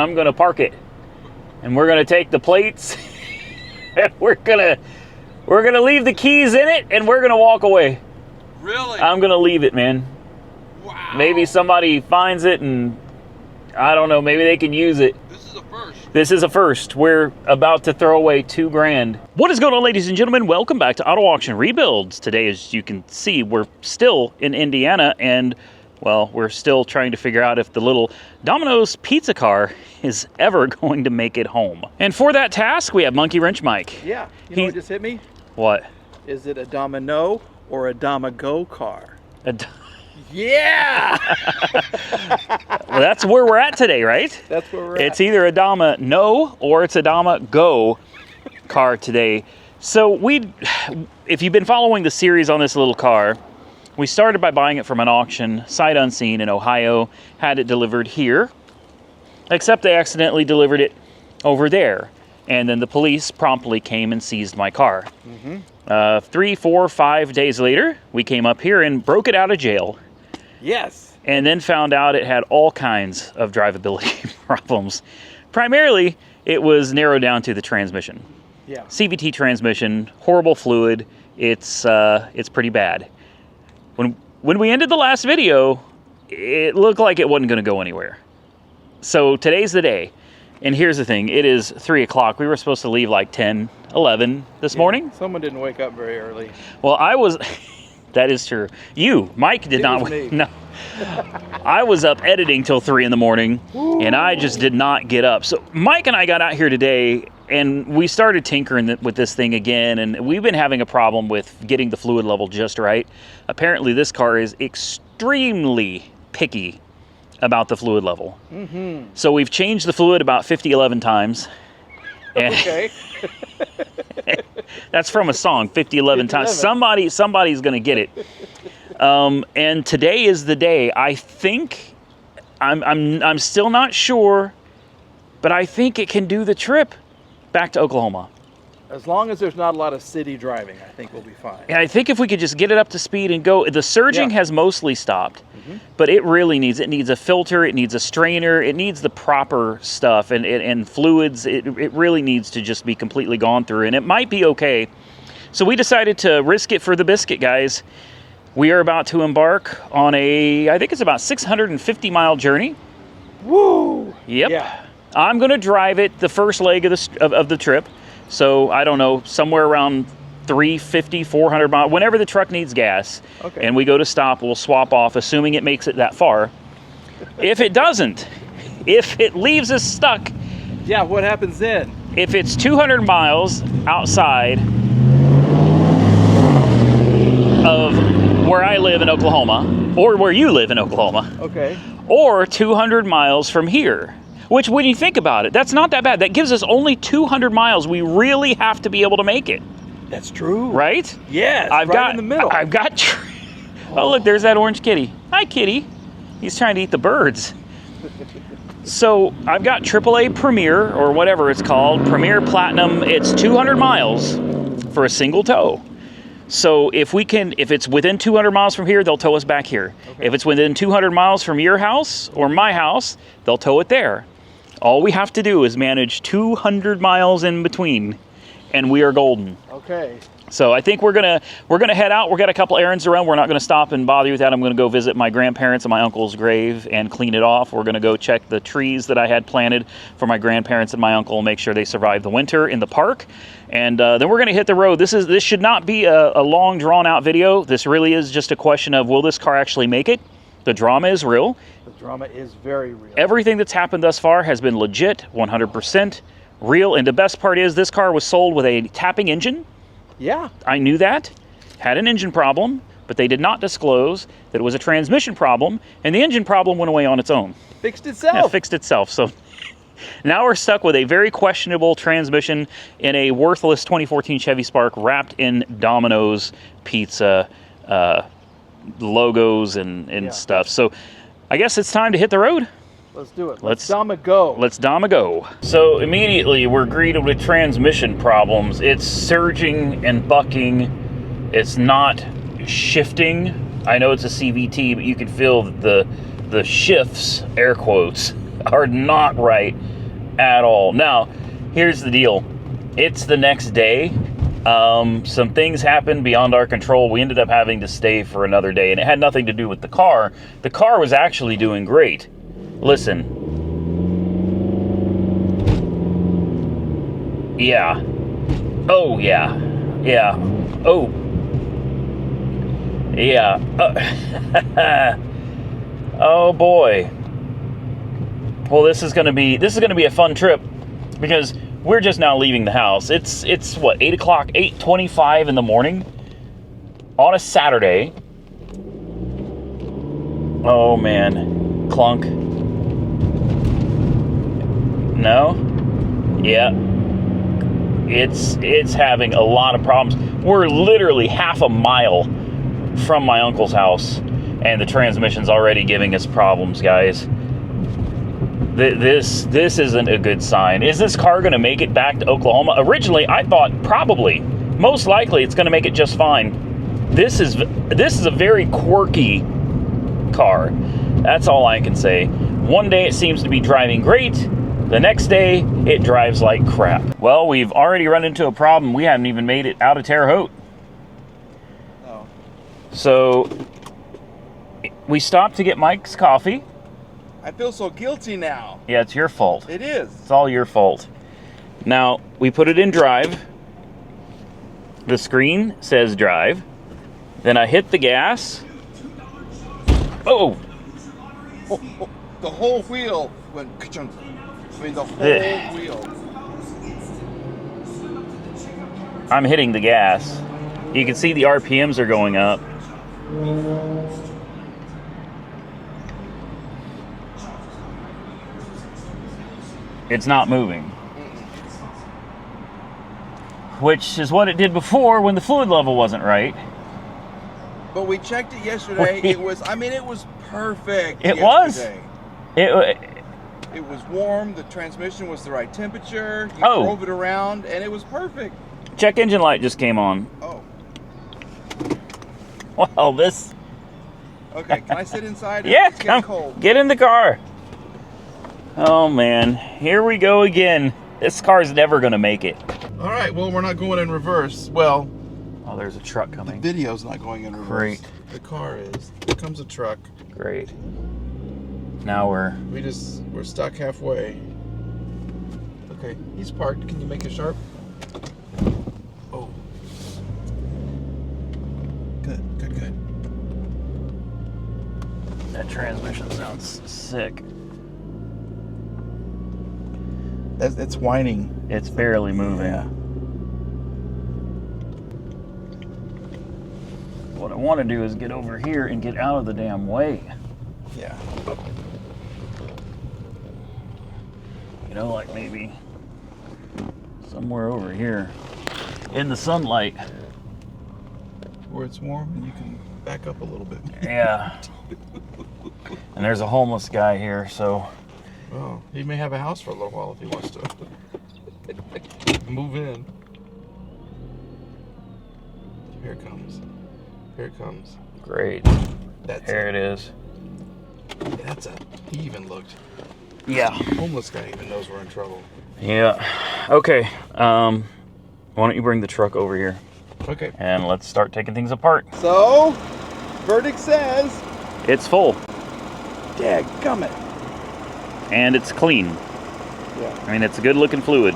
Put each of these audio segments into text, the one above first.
I'm gonna park it, and we're gonna take the plates, and we're gonna leave the keys in it, and we're gonna walk away. Really? I'm gonna leave it, man. Wow. Maybe somebody finds it, and I don't know. Maybe they can use it. This is a first. This is a first. We're about to throw away $2,000. What is going on, ladies and gentlemen? Welcome back to Auto Auction Rebuilds. Today, as you can see, we're still in Indiana, and well, we're still trying to figure out if the little Domino's pizza car is ever going to make it home. And for that task, we have Monkey Wrench Mike. Yeah. You know what just hit me? What? Is it a Domino or a Domago car? Yeah! Well, that's where we're at today, right? That's where we're at. It's either a Domino or it's a Domago car today. So if you've been following the series on this little car, we started by buying it from an auction, sight unseen in Ohio, had it delivered here, except they accidentally delivered it over there. And then the police promptly came and seized my car. 3, 4, 5 days later, we came up here and broke it out of jail. Yes. And then found out it had all kinds of drivability problems. Primarily, it was narrowed down to the transmission. Yeah. CVT transmission, horrible fluid. It's pretty bad. When we ended the last video, it looked like it wasn't going to go anywhere. So today's the day. And here's the thing. It is 3 o'clock. We were supposed to leave like 10, 11 this morning. Someone didn't wake up very early. Well, I was... That is true. Mike did not. No. I was up editing till 3 in the morning, and I just did not get up. So Mike and I got out here today, and we started tinkering with this thing again, and we've been having a problem with getting the fluid level just right. Apparently, this car is extremely picky about the fluid level. So we've changed the fluid about 11 times. And Okay. that's from a song, 11 times. Somebody's going to get it. And today is the day. I think I'm still not sure, but I think it can do the trip back to Oklahoma. As long as there's not a lot of city driving, I think we'll be fine. And I think if we could just get it up to speed and go, the surging has mostly stopped, but it really needs a filter, it needs a strainer, it needs the proper stuff and fluids. It really needs to just be completely gone through, and it might be okay. So we decided to risk it for the biscuit, guys. We are about to embark on I think it's about 650-mile journey. Woo! Yep. Yeah. I'm going to drive it the first leg of the trip. So, I don't know, somewhere around 350, 400 miles, whenever the truck needs gas. Okay. And we go to stop, we'll swap off, assuming it makes it that far. If it doesn't, if it leaves us stuck. Yeah, what happens then? If it's 200 miles outside of where I live in Oklahoma, or where you live in Oklahoma. Okay. Or 200 miles from here. Which, when you think about it, that's not that bad. That gives us only 200 miles. We really have to be able to make it. That's true. Right? Yes, in the middle. I've got... Oh, look, there's that orange kitty. Hi, kitty. He's trying to eat the birds. So, I've got AAA Premier, or whatever it's called, Premier Platinum. It's 200 miles for a single tow. So, if it's within 200 miles from here, they'll tow us back here. Okay. If it's within 200 miles from your house or my house, they'll tow it there. All we have to do is manage 200 miles in between, and we are golden. Okay. So I think we're gonna head out. We've got a couple errands to run. We're not gonna stop and bother you with that. I'm gonna go visit my grandparents and my uncle's grave and clean it off. We're gonna go check the trees that I had planted for my grandparents and my uncle, make sure they survive the winter in the park. And then we're gonna hit the road. This should not be a long, drawn-out video. This really is just a question of, will this car actually make it? The drama is real. The drama is very real. Everything that's happened thus far has been legit, 100% real. And the best part is this car was sold with a tapping engine. Yeah. I knew that. Had an engine problem, but they did not disclose that it was a transmission problem, and the engine problem went away on its own. Fixed itself. Yeah, fixed itself. So now we're stuck with a very questionable transmission in a worthless 2014 Chevy Spark wrapped in Domino's pizza logos and stuff. So I guess it's time to hit the road. Let's do it. Let's Domago. Let's Domago. So immediately we're greeted with transmission problems. It's surging and bucking. It's not shifting. I know it's a CVT, but you can feel that the shifts, air quotes, are not right. at all. Now, here's the deal. It's the next day. Some things happened beyond our control. We ended up having to stay for another day, and it had nothing to do with the car. The car was actually doing great. Listen. Yeah. Oh, yeah. Yeah. Oh. Yeah. Oh, boy. Well, this is gonna be a fun trip, because we're just now leaving the house. It's what, 8 o'clock, 8:25 in the morning on a Saturday. Oh man, clunk. No? Yeah. It's having a lot of problems. We're literally half a mile from my uncle's house, and the transmission's already giving us problems, guys. This isn't a good sign. Is this car going to make it back to Oklahoma? Originally, I thought probably, most likely, it's going to make it just fine. This is a very quirky car. That's all I can say. One day it seems to be driving great. The next day, it drives like crap. Well, we've already run into a problem. We haven't even made it out of Terre Haute. Oh. So, we stopped to get Mike's coffee. I feel so guilty now. Yeah, it's your fault. It is. It's all your fault. Now, we put it in drive. The screen says drive. Then I hit the gas. Oh! The whole wheel went ka-chunk. I mean, the whole wheel. I'm hitting the gas. You can see the RPMs are going up. It's not moving. Which is what it did before when the fluid level wasn't right. But we checked it yesterday. It was perfect. It yesterday. was? It was warm. The transmission was the right temperature. You Oh. drove it around, and it was perfect. Check engine light just came on. Oh. Well, this... Okay, can I sit inside? Yeah, It's getting come. cold. Get in the car. Oh, man. Here we go again. This car's never going to make it. All right, well, we're not going in reverse. Well, Oh, there's a truck the coming. video's not going in reverse. Great. The car is. Here comes a truck. Great. Now we're... We're stuck halfway. Okay, he's parked. Can you make it sharp? Oh. Good. That transmission sounds sick. It's whining. It's barely moving. Yeah. What I want to do is get over here and get out of the damn way. Yeah. You know, like maybe somewhere over here in the sunlight. Where it's warm and you can back up a little bit. Yeah. And there's a homeless guy here, so... Oh, he may have a house for a little while if he wants to move in. Here it comes. Here it comes. Great. That's Here it is. He even looked. Yeah. Homeless guy even knows we're in trouble. Yeah. Okay. Why don't you bring the truck over here? Okay. And let's start taking things apart. So, verdict says, It's full. dadgummit. And it's clean. Yeah. I mean, it's a good looking fluid.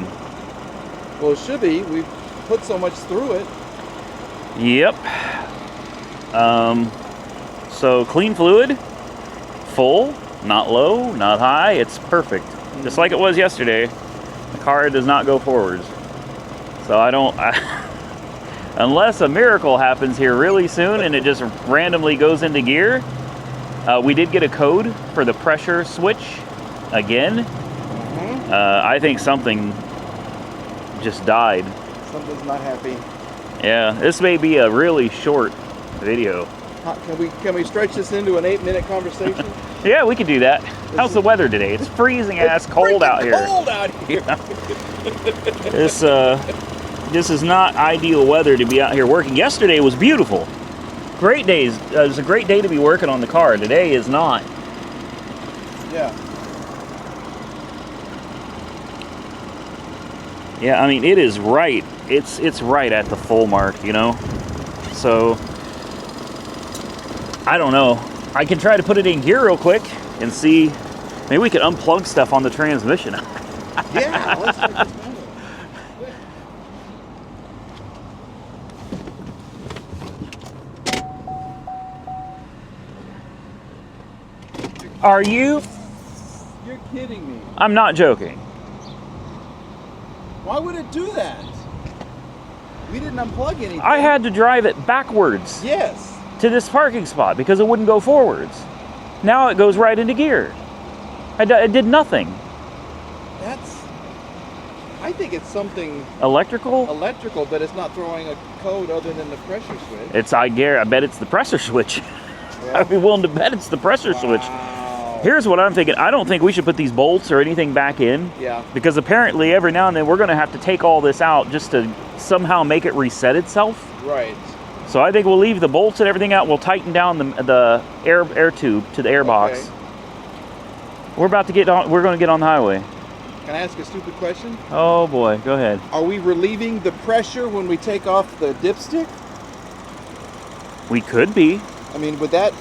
Well, it should be. We've put so much through it. Yep. So clean fluid, full, not low, not high. It's perfect. Just like it was yesterday. The car does not go forwards. So unless a miracle happens here really soon and it just randomly goes into gear. We did get a code for the pressure switch again. I think something just died. Something's not happy. Yeah, this may be a really short video. Can we stretch this into an 8-minute conversation? Yeah, we can do that. How's the weather today? It's freezing ass cold out here. Cold out here. This is not ideal weather to be out here working. Yesterday was beautiful. Great days. It was a great day to be working on the car. Today is not. Yeah. Yeah, I mean, it is right. It's right at the full mark, you know? So, I don't know. I can try to put it in gear real quick and see. Maybe we could unplug stuff on the transmission. Yeah, let's check this manual. Are you? You're kidding me. I'm not joking. Why would it do that? We didn't unplug anything. I had to drive it backwards Yes. to this parking spot because it wouldn't go forwards. Now it goes right into gear. It did nothing. I think it's something Electrical? electrical, but it's not throwing a code other than the pressure switch. I bet it's the pressure switch. Yeah. I'd be willing to bet it's the pressure switch. Wow. Here's what I'm thinking. I don't think we should put these bolts or anything back in. Yeah. Because apparently every now and then we're going to have to take all this out just to somehow make it reset itself. Right. So I think we'll leave the bolts and everything out. We'll tighten down the air tube to the air box. Okay. We're about to get on. We're going to get on the highway. Can I ask a stupid question? Oh boy, go ahead. Are we relieving the pressure when we take off the dipstick? We could be. I mean, would that...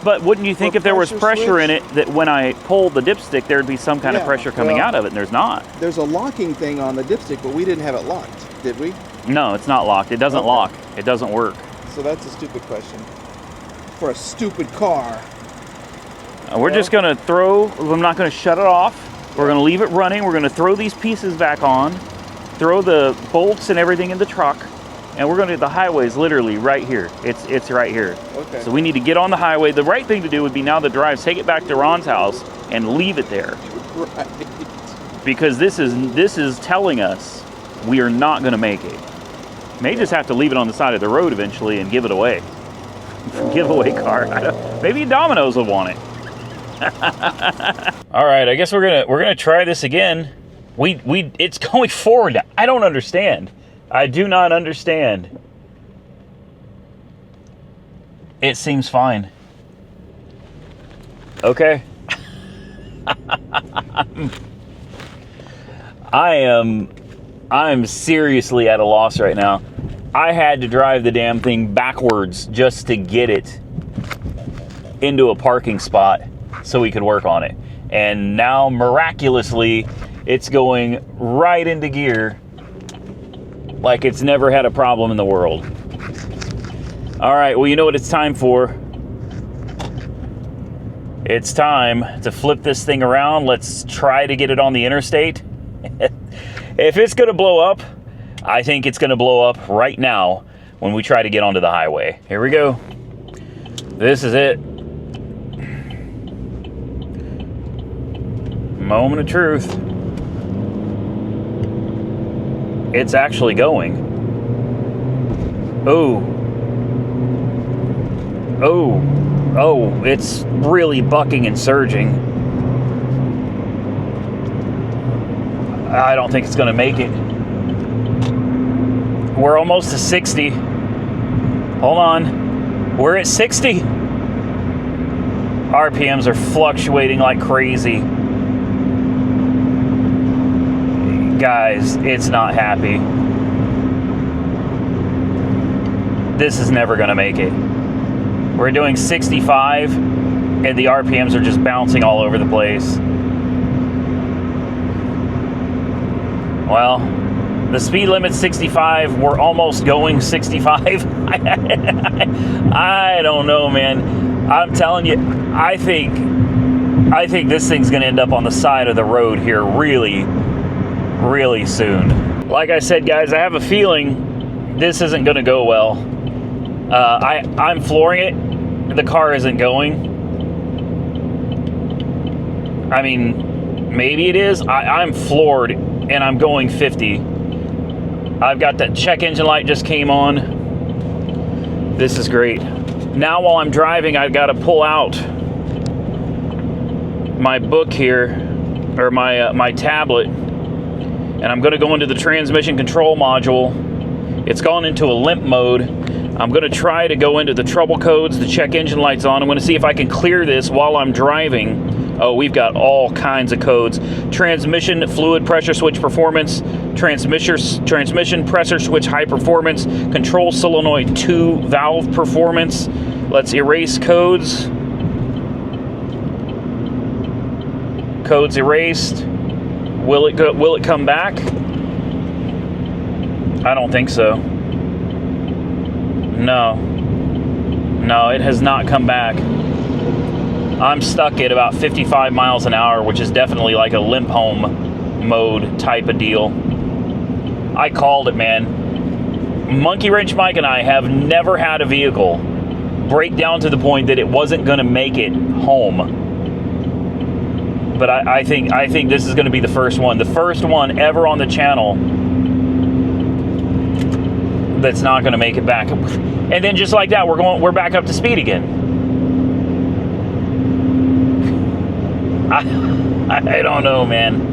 But wouldn't you think For if there was pressure pressure in switch? it that when I pulled the dipstick there'd be some kind of Yeah, pressure coming well- out of it, and there's not. There's a locking thing on the dipstick, but we didn't have it locked, did we? No, it's not locked. It doesn't Okay. lock. It doesn't work. So that's a stupid question. For a stupid car. We're just going to I'm not going to shut it off. We're going to leave it running. We're going to throw these pieces back on, throw the bolts and everything in the truck, and we're going to, the highway's literally right here. It's right here. Okay. So we need to get on the highway. The right thing to do would be now the drive, take it back to Ron's house and leave it there. Right. Because this is telling us we are not going to make it. May just have to leave it on the side of the road eventually and give it away. Giveaway car. Maybe Domino's will want it. All right, I guess we're gonna try this again. It's going forward. I don't understand. I do not understand. It seems fine. Okay. I'm seriously at a loss right now. I had to drive the damn thing backwards just to get it into a parking spot so we could work on it. And now, miraculously, it's going right into gear like it's never had a problem in the world. All right, well, you know what it's time for. It's time to flip this thing around. Let's try to get it on the interstate. If it's going to blow up, I think it's going to blow up right now when we try to get onto the highway. Here we go. This is it. Moment of truth. It's actually going. Oh, it's really bucking and surging. I don't think it's going to make it. We're almost to 60. Hold on. We're at 60. RPMs are fluctuating like crazy. Guys, it's not happy. This is never going to make it. We're doing 65, and the RPMs are just bouncing all over the place. Well, the speed limit's 65. We're almost going 65. I don't know, man. I'm telling you, I think this thing's going to end up on the side of the road here really soon. Like I said, guys, I have a feeling this isn't going to go well. I'm flooring it. The car isn't going. I mean, maybe it is. I'm floored, and I'm going 50. I've got that check engine light just came on. This is great. Now while I'm driving, I've got to pull out my book here, or my tablet, and I'm going to go into the transmission control module. It's gone into a limp mode. I'm going to try to go into the trouble codes, the check engine lights on. I'm going to see if I can clear this while I'm driving. Oh, we've got all kinds of codes. Transmission, fluid, pressure switch performance, transmission pressure switch high performance, control solenoid 2 valve performance. Let's erase codes. Codes erased. Will it come back? I don't think so. No, it has not come back. I'm stuck at about 55 miles an hour, which is definitely like a limp home mode type of deal. I called it, man. Monkey Wrench Mike and I have never had a vehicle break down to the point that it wasn't going to make it home. But I think this is going to be the first one ever on the channel that's not going to make it back. And then just like that, we're back up to speed again. I don't know, man.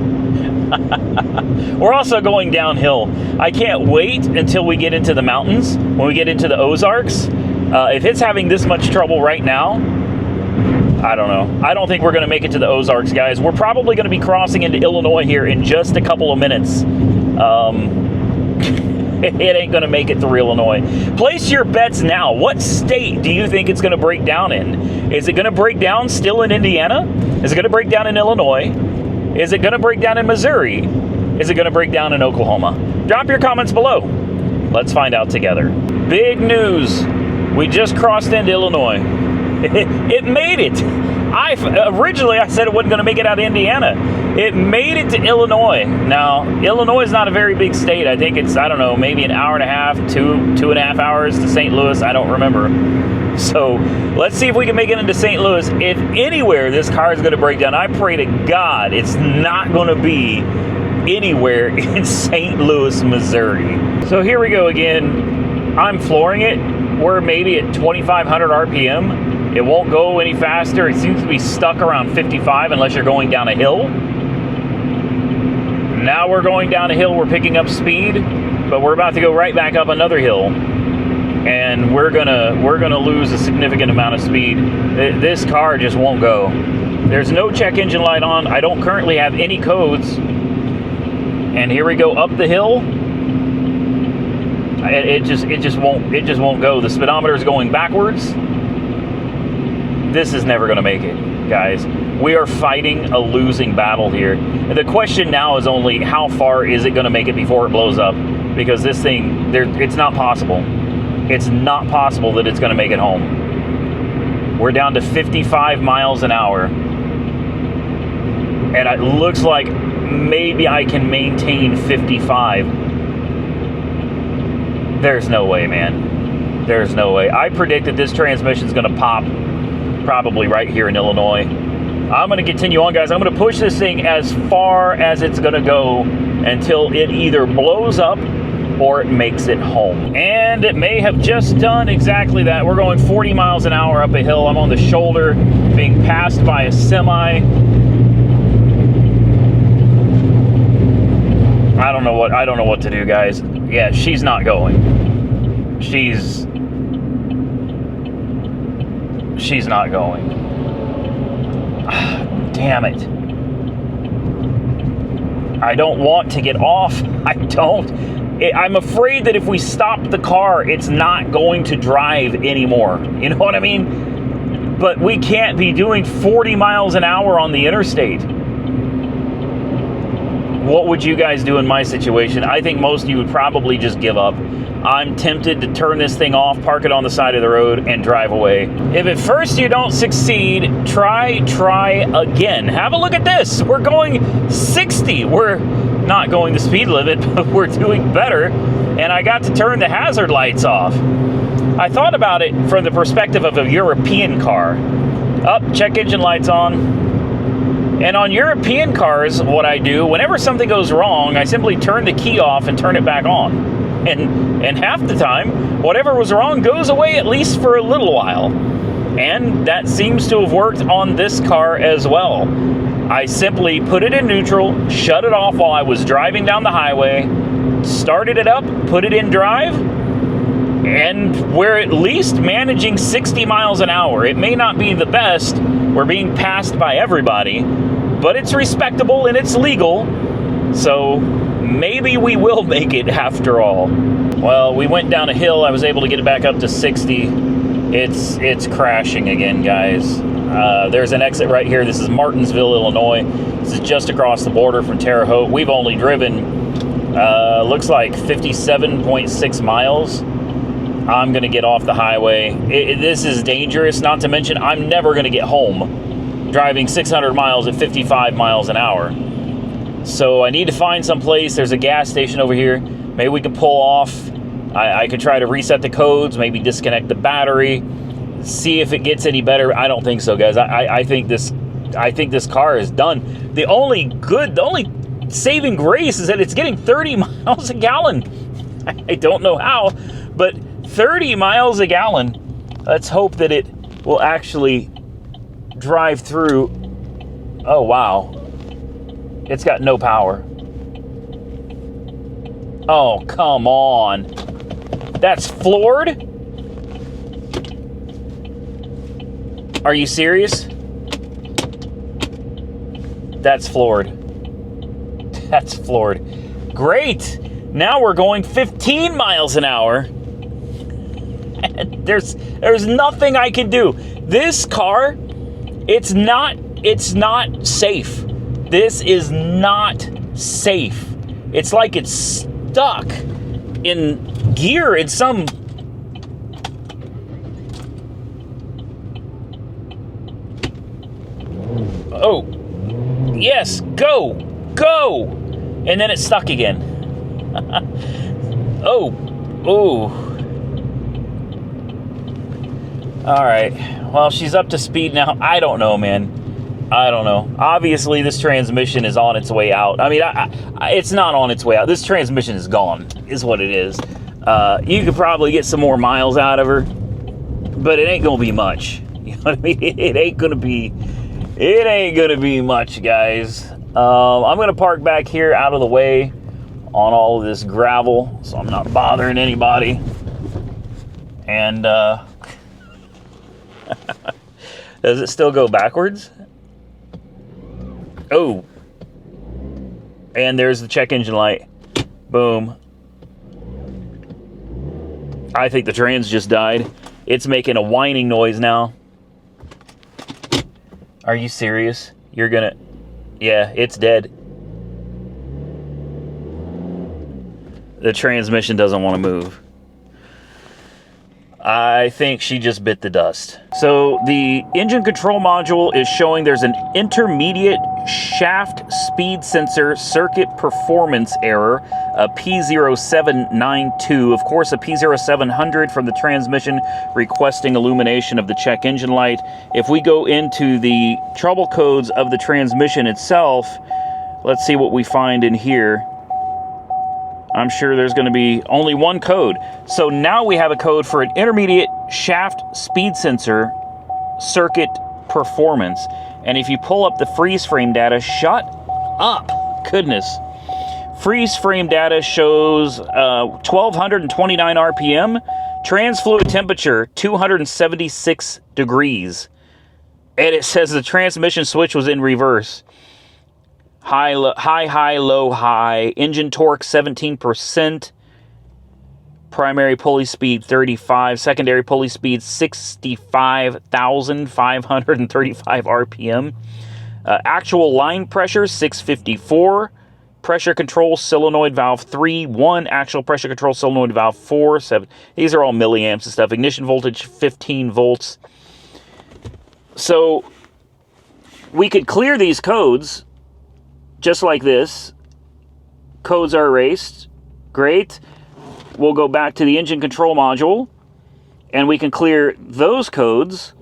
We're also going downhill. I can't wait until we get into the mountains, when we get into the Ozarks. If it's having this much trouble right now, I don't know. I don't think we're going to make it to the Ozarks, guys. We're probably going to be crossing into Illinois here in just a couple of minutes. It ain't going to make it through Illinois. Place your bets now. What state do you think it's going to break down in? Is it going to break down still in Indiana? Is it going to break down in Illinois? Is it going to break down in Missouri? Is it going to break down in Oklahoma? Drop your comments below. Let's find out together. Big news. We just crossed into Illinois. It made it. Originally I said it wasn't going to make it out of Indiana. It made it to Illinois. Now, Illinois is not a very big state. I think it's, I don't know, maybe an hour and a half, two and a half hours to St. Louis. I don't remember. So let's see if we can make it into St. Louis. If anywhere this car is going to break down, I pray to God it's not going to be anywhere in St. Louis, Missouri. So here we go again. I'm flooring it. We're maybe at 2,500 RPM. It won't go any faster. It seems to be stuck around 55 unless you're going down a hill. Now we're going down a hill. We're picking up speed, but we're about to go right back up another hill, and we're gonna lose a significant amount of speed. This car just won't go. There's no check engine light on. I don't currently have any codes. And here we go up the hill. It just won't go. The speedometer is going backwards. This is never going to make it, guys. We are fighting a losing battle here. And the question now is only how far is it going to make it before it blows up? Because this thing, it's not possible. It's not possible that it's going to make it home. We're down to 55 miles an hour. And it looks like maybe I can maintain 55. There's no way, man. There's no way. I predict that this transmission is going to pop probably right here in Illinois. I'm going to continue on, guys. I'm going to push this thing as far as it's going to go until it either blows up or it makes it home. And it may have just done exactly that. We're going 40 miles an hour up a hill. I'm on the shoulder, being passed by a semi. I don't know what to do, guys. Yeah, she's not going. She's not going. Damn it. I don't want to get off. I'm afraid that if we stop the car, it's not going to drive anymore. You know what I mean? But we can't be doing 40 miles an hour on the interstate. What would you guys do in my situation? I think most of you would probably just give up. I'm tempted to turn this thing off, park it on the side of the road, and drive away. If at first you don't succeed, try again. Have a look at this. We're going 60. We're not going the speed limit, but we're doing better. And I got to turn the hazard lights off. I thought about it from the perspective of a European car. Up, check engine lights on. And on European cars, what I do, whenever something goes wrong, I simply turn the key off and turn it back on. And half the time, whatever was wrong goes away, at least for a little while. And that seems to have worked on this car as well. I simply put it in neutral, shut it off while I was driving down the highway, started it up, put it in drive, and we're at least managing 60 miles an hour. It may not be the best. We're being passed by everybody, but it's respectable and it's legal. So maybe we will make it after all. Well, we went down a hill. I was able to get it back up to 60. It's crashing again, guys. There's an exit right here. This is Martinsville, Illinois. This is just across the border from Terre Haute. We've only driven, looks like 57.6 miles. I'm going to get off the highway. This is dangerous, not to mention I'm never going to get home driving 600 miles at 55 miles an hour. So I need to find some place. There's a gas station over here. Maybe we can pull off. I could try to reset the codes, maybe disconnect the battery, see if it gets any better. I don't think so, guys. I think this car is done. The only saving grace is that it's getting 30 miles a gallon. I don't know how, but 30 miles a gallon. Let's hope that it will actually drive through. Oh, wow. It's got no power. Oh, come on. That's floored? Are you serious? That's floored. That's floored. Great. Now we're going 15 miles an hour. And there's nothing I can do. This car, it's not safe. This is not safe. It's like it's stuck in gear in some... Oh, yes, go, and then it's stuck again. Oh. All right, well, she's up to speed now. I don't know, man. I don't know. Obviously, this transmission is on its way out. I mean, it's not on its way out. This transmission is gone, is what it is. You could probably get some more miles out of her, but it ain't gonna be much. You know what I mean? It ain't gonna be much, guys. I'm gonna park back here out of the way on all of this gravel, so I'm not bothering anybody. And does it still go backwards? Oh, and there's the check engine light. Boom. I think the trans just died. It's making a whining noise now. Are you serious? You're gonna... Yeah, it's dead. The transmission doesn't want to move. I think she just bit the dust. So the engine control module is showing there's an intermediate shaft speed sensor circuit performance error, a P0792. Of course, a P0700 from the transmission requesting illumination of the check engine light. If we go into the trouble codes of the transmission itself, let's see what we find in here. I'm sure there's going to be only one code. So now we have a code for an intermediate shaft speed sensor circuit performance. And if you pull up the freeze frame data, shut up, goodness. Freeze frame data shows 1,229 RPM, trans fluid temperature 276 degrees. And it says the transmission switch was in reverse. High, low, high. Engine torque, 17%. Primary pulley speed, 35. Secondary pulley speed, 65,535 RPM. Actual line pressure, 654. Pressure control solenoid valve 3, 1. Actual pressure control solenoid valve 4, 7. These are all milliamps and stuff. Ignition voltage, 15 volts. So we could clear these codes just like this. Codes are erased. Great. We'll go back to the engine control module, and we can clear those codes.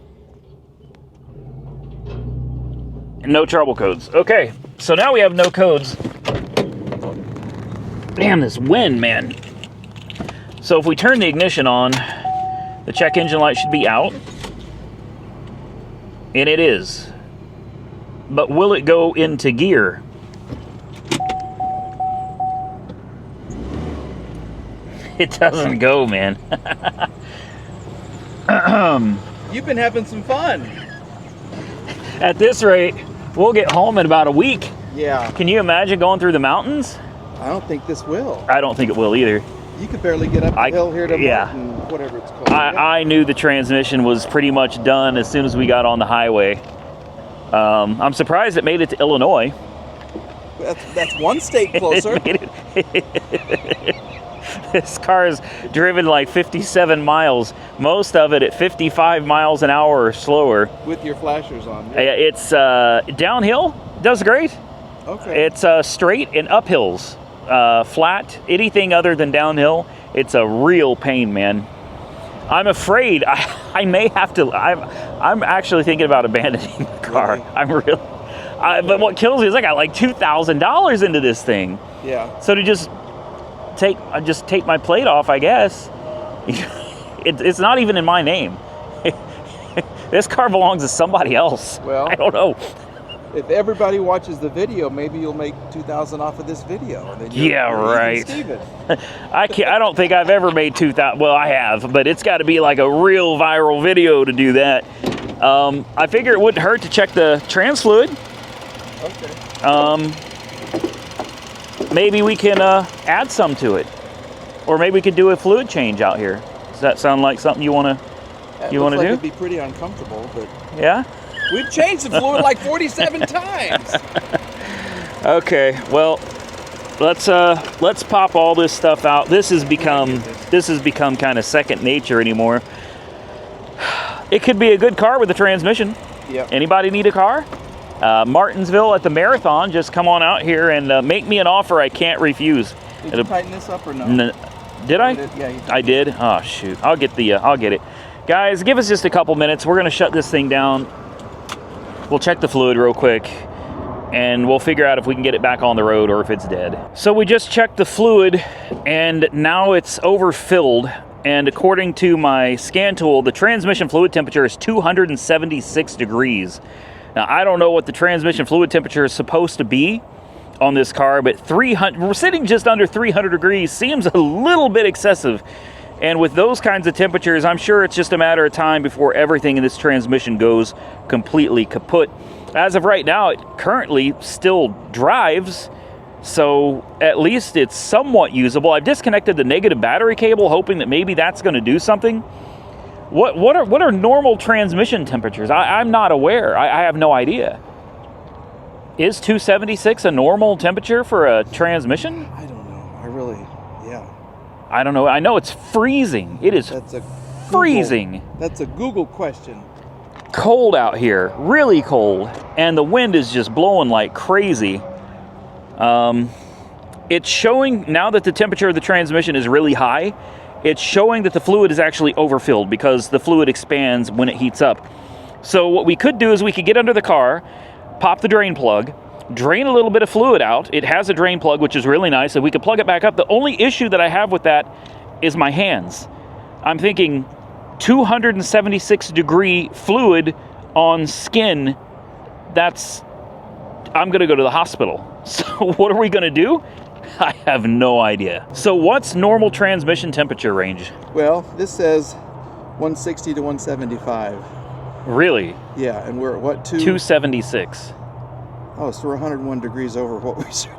No trouble codes. Okay, so now we have no codes. Damn, this wind, man. So if we turn the ignition on, the check engine light should be out. And it is. But will it go into gear? It doesn't go, man. You've been having some fun. At this rate, we'll get home in about a week. Yeah. Can you imagine going through the mountains? I don't think this will. I don't think it will either. You could barely get up the hill here to Martin, whatever it's called. I knew the transmission was pretty much done as soon as we got on the highway. I'm surprised it made it to Illinois. That's one state closer. This car is driven like 57 miles, most of it at 55 miles an hour or slower. With your flashers on. Yeah. It's downhill, does great. Okay. It's straight and uphills. Flat, anything other than downhill, it's a real pain, man. I'm afraid I may have to. I'm actually thinking about abandoning the car. Really? I'm really. But what kills me is I got like $2,000 into this thing. Yeah. So to just take my plate off, I guess. It's not even in my name. This car belongs to somebody else. Well, I don't know. If everybody watches the video, maybe you'll make $2,000 off of this video. And then Yeah, right. Steven. I don't think I've ever made 2,000. Well, I have, but it's got to be like a real viral video to do that. I figure it wouldn't hurt to check the trans fluid. Okay. Maybe we can add some to it, or maybe we could do a fluid change out here. Does that sound like something you want to do? It'd be pretty uncomfortable, but Yeah. we've changed the fluid like 47 times. Okay. Well, let's pop all this stuff out. This has become kind of second nature anymore. It could be a good car with a transmission. Yep. Anybody need a car? Martinsville at the marathon. Just come on out here and make me an offer I can't refuse. Did you tighten this up or no? Did I? Yeah, you did. I did. Oh shoot! I'll get it. Guys, give us just a couple minutes. We're gonna shut this thing down. We'll check the fluid real quick, and we'll figure out if we can get it back on the road or if it's dead. So we just checked the fluid, and now it's overfilled. And according to my scan tool, the transmission fluid temperature is 276 degrees. Now, I don't know what the transmission fluid temperature is supposed to be on this car, but we're sitting just under 300 degrees seems a little bit excessive. And with those kinds of temperatures, I'm sure it's just a matter of time before everything in this transmission goes completely kaput. As of right now, it currently still drives, so at least it's somewhat usable. I've disconnected the negative battery cable, hoping that maybe that's going to do something. What are normal transmission temperatures? I'm not aware. I have no idea. Is 276 a normal temperature for a transmission? I don't know. I don't know. I know it's freezing. It is freezing. That's a Google question. Cold out here, really cold, and the wind is just blowing like crazy. It's showing now that the temperature of the transmission is really high. It's showing that the fluid is actually overfilled because the fluid expands when it heats up. So what we could do is we could get under the car, pop the drain plug, drain a little bit of fluid out. It has a drain plug, which is really nice, and we could plug it back up. The only issue that I have with that is my hands. I'm thinking 276 degree fluid on skin, I'm gonna go to the hospital. So what are we gonna do? I have no idea. So what's normal transmission temperature range? Well, this says 160 to 175. Really? Yeah, and we're at what, 276. Oh, so we're 101 degrees over what we should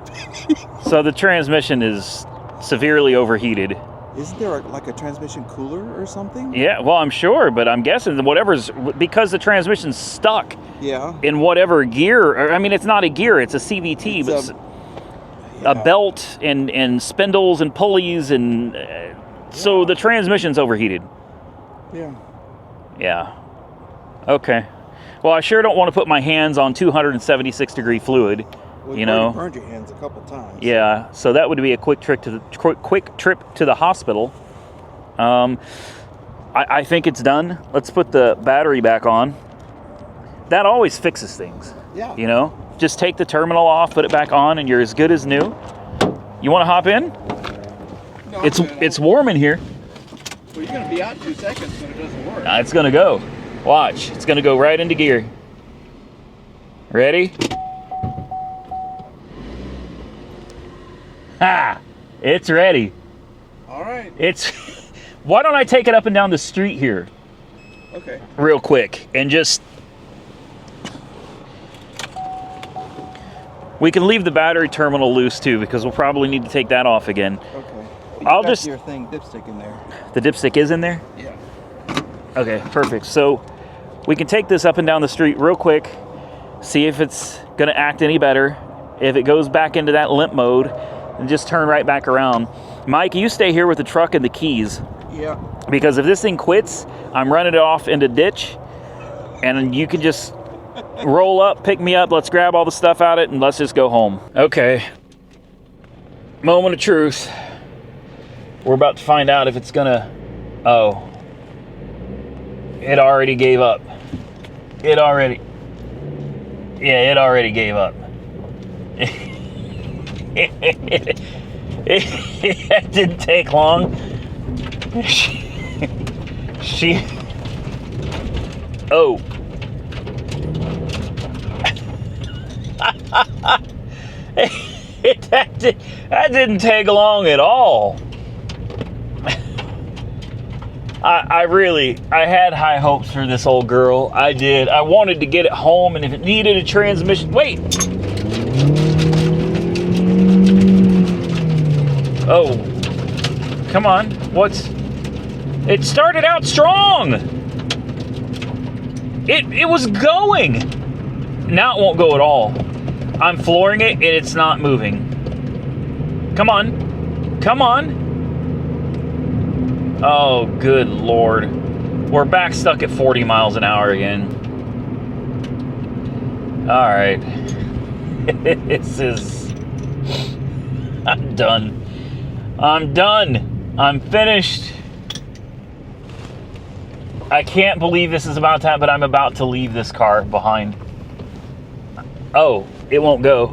be. So the transmission is severely overheated. Isn't there like a transmission cooler or something? Yeah, well, I'm sure, but I'm guessing that because the transmission's stuck in whatever gear. Or, I mean, it's not a gear, it's a CVT, but a belt and spindles and pulleys, and so the transmission's overheated. Yeah. Okay. Well, I sure don't want to put my hands on 276 degree fluid. Well, you know, burned your hands a couple times. Yeah, so that would be a quick trip to the hospital. I think it's done. Let's put the battery back on. That always fixes things. Yeah. You know, just take the terminal off, put it back on, and you're as good as new. You want to hop in? No, it's warm in here. Well, you're going to be out in 2 seconds when it doesn't work. It's going to go. Watch. It's going to go right into gear. Ready? Ha! It's ready. All right. Why don't I take it up and down the street here? Okay. Real quick and just We can leave the battery terminal loose too, because we'll probably need to take that off again. Okay. I'll just... your thing, dipstick in there. The dipstick is in there? Yeah. Okay, perfect. So we can take this up and down the street real quick, see if it's gonna act any better. If it goes back into that limp mode, and just turn right back around. Mike, you stay here with the truck and the keys. Yeah. Because if this thing quits, I'm running it off into ditch, and you can just roll up, pick me up, let's grab all the stuff out of it, and let's just go home. Okay. Moment of truth. We're about to find out if it's gonna... Oh. It already gave up. It already gave up. It didn't take long. She oh. That didn't take long at all. I had high hopes for this old girl. I did. I wanted to get it home, and if it needed a transmission... Wait! Oh. Come on. It started out strong! It was going! Now it won't go at all. I'm flooring it, and it's not moving. Come on. Come on. Oh, good Lord. We're back stuck at 40 miles an hour again. Alright. This is... I'm done. I'm done. I'm finished. I can't believe this is about to happen, but I'm about to leave this car behind. Oh, it won't go.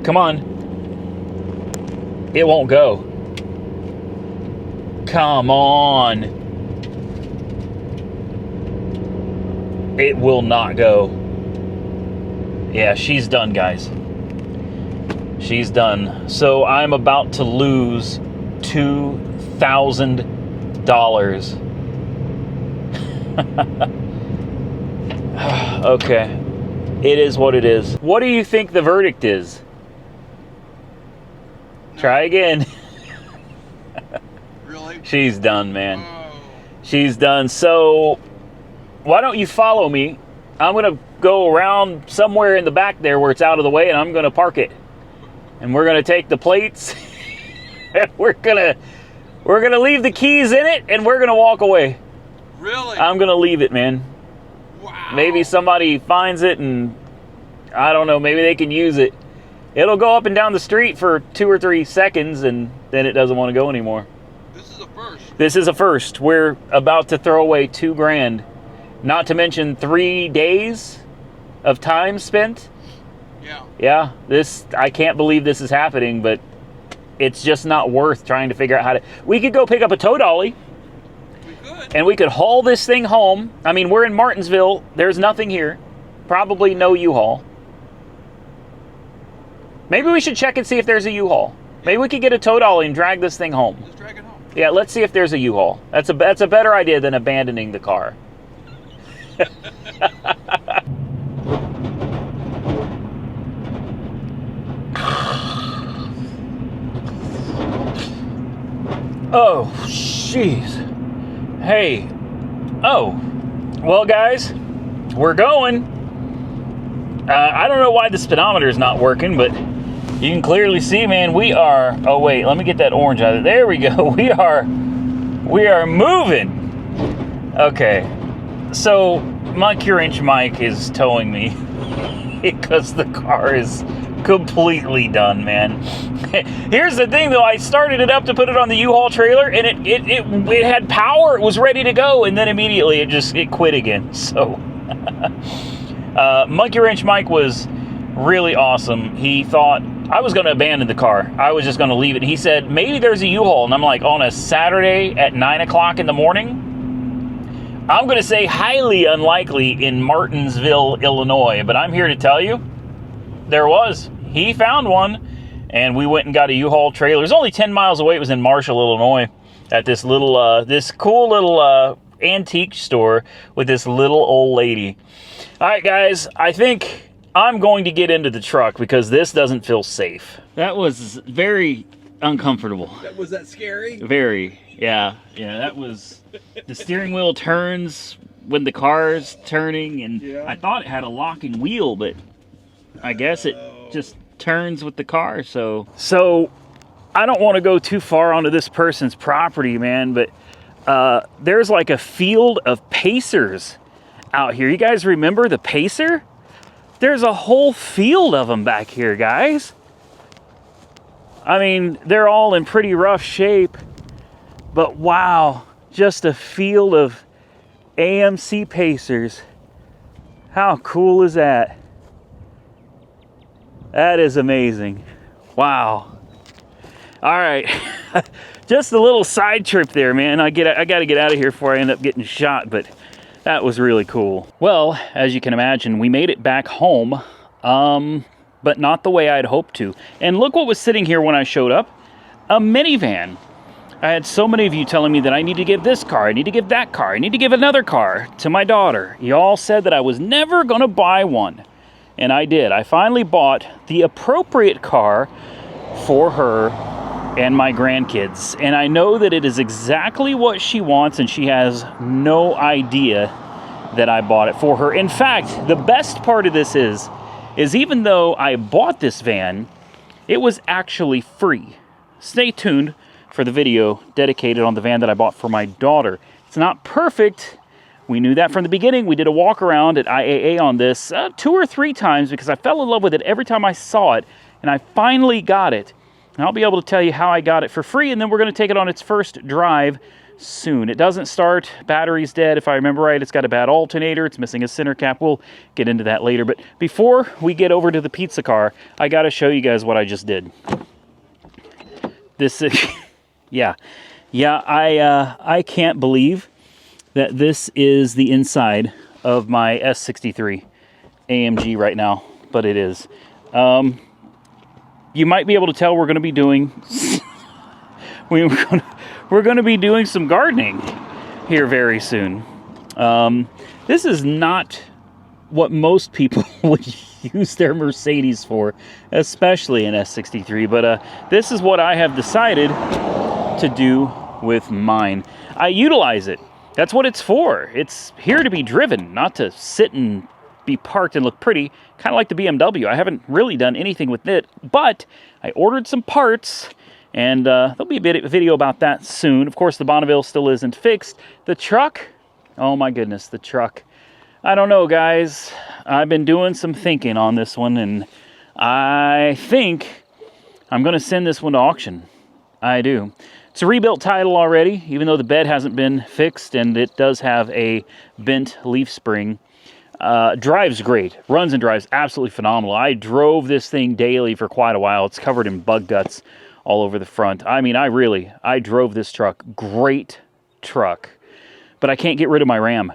Come on. It won't go. Come on. It will not go. Yeah, she's done, guys. She's done. So I'm about to lose $2,000. Okay. It is what it is. What do you think the verdict is? Try again. Really? She's done, man. Oh. She's done. So, why don't you follow me? I'm going to go around somewhere in the back there where it's out of the way, and I'm going to park it. And we're going to take the plates, and we're going to leave the keys in it, and we're going to walk away. Really? I'm going to leave it, man. Wow. Maybe somebody finds it, and I don't know, maybe they can use it. It'll go up and down the street for 2 or 3 seconds, and then it doesn't want to go anymore. This is a first. This is a first. We're about to throw away $2,000. Not to mention 3 days of time spent. Yeah. Yeah, I can't believe this is happening, but it's just not worth trying to figure out how to... We could go pick up a tow dolly. We could. And we could haul this thing home. I mean, we're in Martinsville. There's nothing here. Probably no U-Haul. Maybe we should check and see if there's a U-Haul. Maybe we could get a tow dolly and drag this thing home. Just drag it home. Yeah, let's see if there's a U-Haul. That's a better idea than abandoning the car. Oh, jeez. Hey. Oh. Well, guys, we're going. I don't know why the speedometer is not working, but you can clearly see, man, we are... Oh, wait, let me get that orange out of it. There we go. We are moving. Okay. So, my Cure-Inch Mike is towing me because the car is completely done, man. Here's the thing, though. I started it up to put it on the U-Haul trailer, and it had power. It was ready to go, and then immediately it quit again. So... Monkey Wrench Mike was really awesome. He thought I was going to abandon the car. I was just going to leave it. He said, maybe there's a U-Haul. And I'm like, on a Saturday at 9 o'clock in the morning? I'm going to say highly unlikely in Martinsville, Illinois. But I'm here to tell you, there was. He found one, and we went and got a U-Haul trailer. It was only 10 miles away. It was in Marshall, Illinois, at this little, this cool little antique store with this little old lady. All right, guys, I think I'm going to get into the truck because this doesn't feel safe. That was very uncomfortable. Was that scary? Very, yeah. Yeah, that was... The steering wheel turns when the car's turning, and Yeah. I thought it had a locking wheel, but I guess it just turns with the car, so I don't want to go too far onto this person's property, man, but there's like a field of pacers out here. You guys remember the pacer? There's a whole field of them back here, guys. I mean, they're all in pretty rough shape, but wow, just a field of AMC pacers. How cool is that? That is amazing. Wow. All right. Just a little side trip there, man. I got to get out of here before I end up getting shot, but that was really cool. Well, as you can imagine, we made it back home, but not the way I'd hoped to. And look what was sitting here when I showed up. A minivan. I had so many of you telling me that I need to give this car, I need to give that car, I need to give another car to my daughter. You all said that I was never going to buy one. And I did. I finally bought the appropriate car for her and my grandkids. And I know that it is exactly what she wants, and she has no idea that I bought it for her. In fact, the best part of this is even though I bought this van, it was actually free. Stay tuned for the video dedicated on the van that I bought for my daughter. It's not perfect. We knew that from the beginning. We did a walk around at IAA on this 2 or 3 times because I fell in love with it every time I saw it, and I finally got it. And I'll be able to tell you how I got it for free, and then we're going to take it on its first drive soon. It doesn't start. Battery's dead. If I remember right, it's got a bad alternator. It's missing a center cap. We'll get into that later. But before we get over to the pizza car, I got to show you guys what I just did. This is... Yeah, I can't believe that this is the inside of my S63 AMG right now, but it is. You might be able to tell we're going to be doing we're going to be doing some gardening here very soon. This is not what most people would use their Mercedes for, especially an S63, but this is what I have decided to do with mine. I utilize it. That's what it's for. It's here to be driven, not to sit and be parked and look pretty, kind of like the BMW. I haven't really done anything with it, but I ordered some parts, and there'll be a video about that soon. Of course, the Bonneville still isn't fixed. The truck, oh my goodness, the truck. I don't know, guys. I've been doing some thinking on this one, and I think I'm going to send this one to auction. I do. It's a rebuilt title already, even though the bed hasn't been fixed, and it does have a bent leaf spring. Drives great. Runs and drives absolutely phenomenal. I drove this thing daily for quite a while. It's covered in bug guts all over the front. I mean, I drove this truck. Great truck. But I can't get rid of my Ram.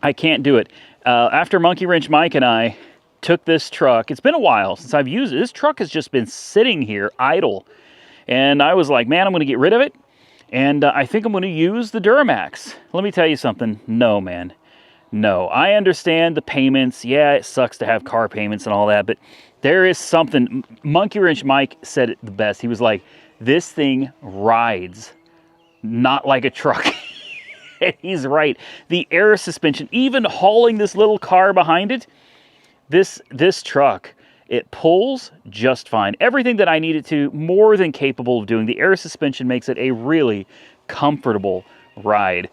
I can't do it. After Monkey Wrench Mike and I took this truck, it's been a while since I've used it. This truck has just been sitting here idle. And I was like, man, I'm going to get rid of it. And I think I'm going to use the Duramax. Let me tell you something. No, man. No. I understand the payments. Yeah, it sucks to have car payments and all that. But there is something. Monkey Wrench Mike said it the best. He was like, this thing rides not like a truck. And he's right. The air suspension, even hauling this little car behind it, this truck, it pulls just fine. Everything that I need it to, more than capable of doing. The air suspension makes it a really comfortable ride.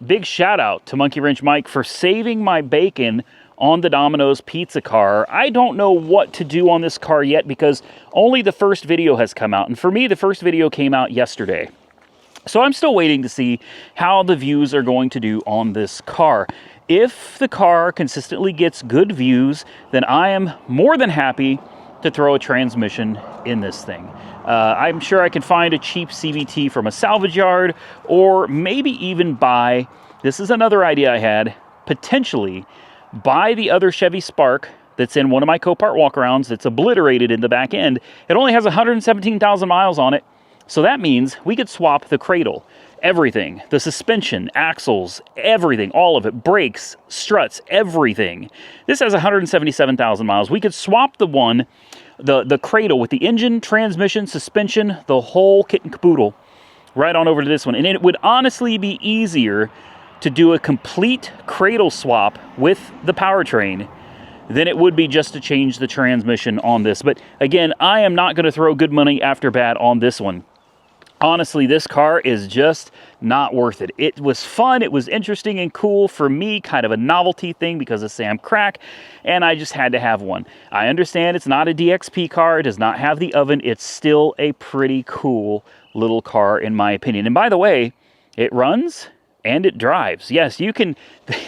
Big shout out to Monkey Wrench Mike for saving my bacon on the Domino's pizza car. I don't know what to do on this car yet because only the first video has come out. And for me, the first video came out yesterday. So I'm still waiting to see how the views are going to do on this car. If the car consistently gets good views, then I am more than happy to throw a transmission in this thing. I'm sure I can find a cheap CVT from a salvage yard, or maybe even buy, this is another idea I had, potentially buy the other Chevy Spark that's in one of my Copart walkarounds that's obliterated in the back end. It only has 117,000 miles on it. So that means we could swap the cradle. everything. The suspension, axles, everything, all of it, brakes, struts, everything. This has 177,000 miles. We could swap the cradle with the engine, transmission, suspension, the whole kit and caboodle right on over to this one. And it would honestly be easier to do a complete cradle swap with the powertrain than it would be just to change the transmission on this. But again, I am not going to throw good money after bad on this one. Honestly, this car is just not worth it. It was fun, it was interesting and cool for me, kind of a novelty thing because of Sam Crack, and I just had to have one. I understand it's not a DXP car, it does not have the oven, it's still a pretty cool little car in my opinion. And by the way, it runs and it drives. Yes, you can,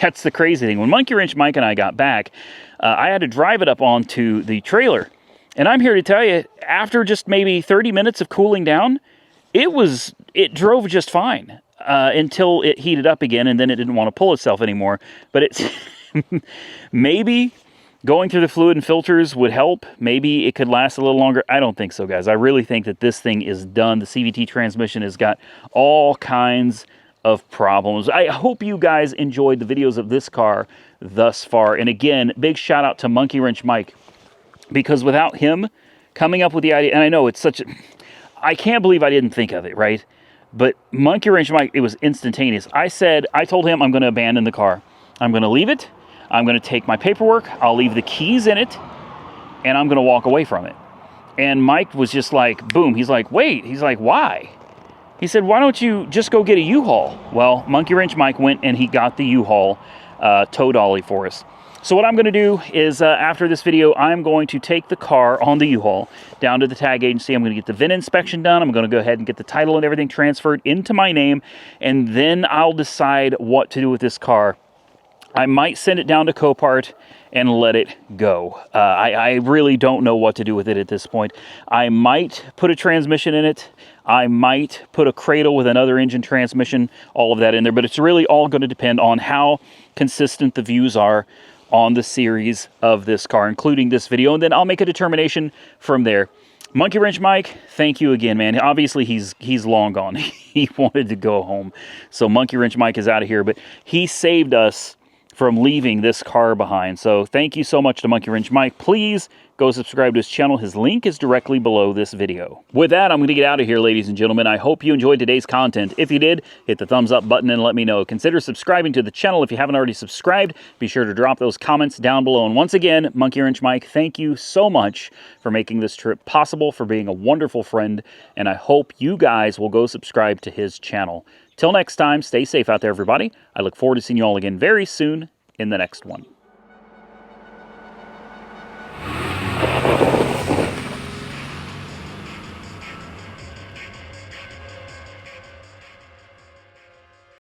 that's the crazy thing. When Monkey Wrench Mike and I got back, I had to drive it up onto the trailer. And I'm here to tell you, after just maybe 30 minutes of cooling down, it drove just fine until it heated up again, and then it didn't want to pull itself anymore. But it's maybe going through the fluid and filters would help. Maybe it could last a little longer. I don't think so, guys. I really think that this thing is done. The CVT transmission has got all kinds of problems. I hope you guys enjoyed the videos of this car thus far. And again, big shout out to Monkey Wrench Mike, because without him coming up with the idea, and I know it's such a... I can't believe I didn't think of it, right? But Monkey Wrench Mike, it was instantaneous. I told him I'm going to abandon the car. I'm going to leave it. I'm going to take my paperwork. I'll leave the keys in it. And I'm going to walk away from it. And Mike was just like, boom. He's like, wait. He's like, why? He said, why don't you just go get a U-Haul? Well, Monkey Wrench Mike went and he got the U-Haul tow dolly for us. So what I'm going to do is, after this video, I'm going to take the car on the U-Haul down to the tag agency. I'm going to get the VIN inspection done. I'm going to go ahead and get the title and everything transferred into my name, and then I'll decide what to do with this car. I might send it down to Copart and let it go. I really don't know what to do with it at this point. I might put a transmission in it. I might put a cradle with another engine transmission, all of that in there, but it's really all going to depend on how consistent the views are on the series of this car, including this video, and then I'll make a determination from there. Monkey Wrench Mike, thank you again, man. Obviously, he's long gone. He wanted to go home, so Monkey Wrench Mike is out of here, but he saved us from leaving this car behind. So thank you so much to Monkey Wrench Mike. Please go subscribe to his channel. His link is directly below this video. With that, I'm going to get out of here, ladies and gentlemen. I hope you enjoyed today's content. If you did, hit the thumbs up button and let me know. Consider subscribing to the channel if you haven't already subscribed. Be sure to drop those comments down below. And once again, Monkey Wrench Mike, thank you so much for making this trip possible, for being a wonderful friend, and I hope you guys will go subscribe to his channel. Till next time, stay safe out there, everybody. I look forward to seeing you all again very soon in the next one.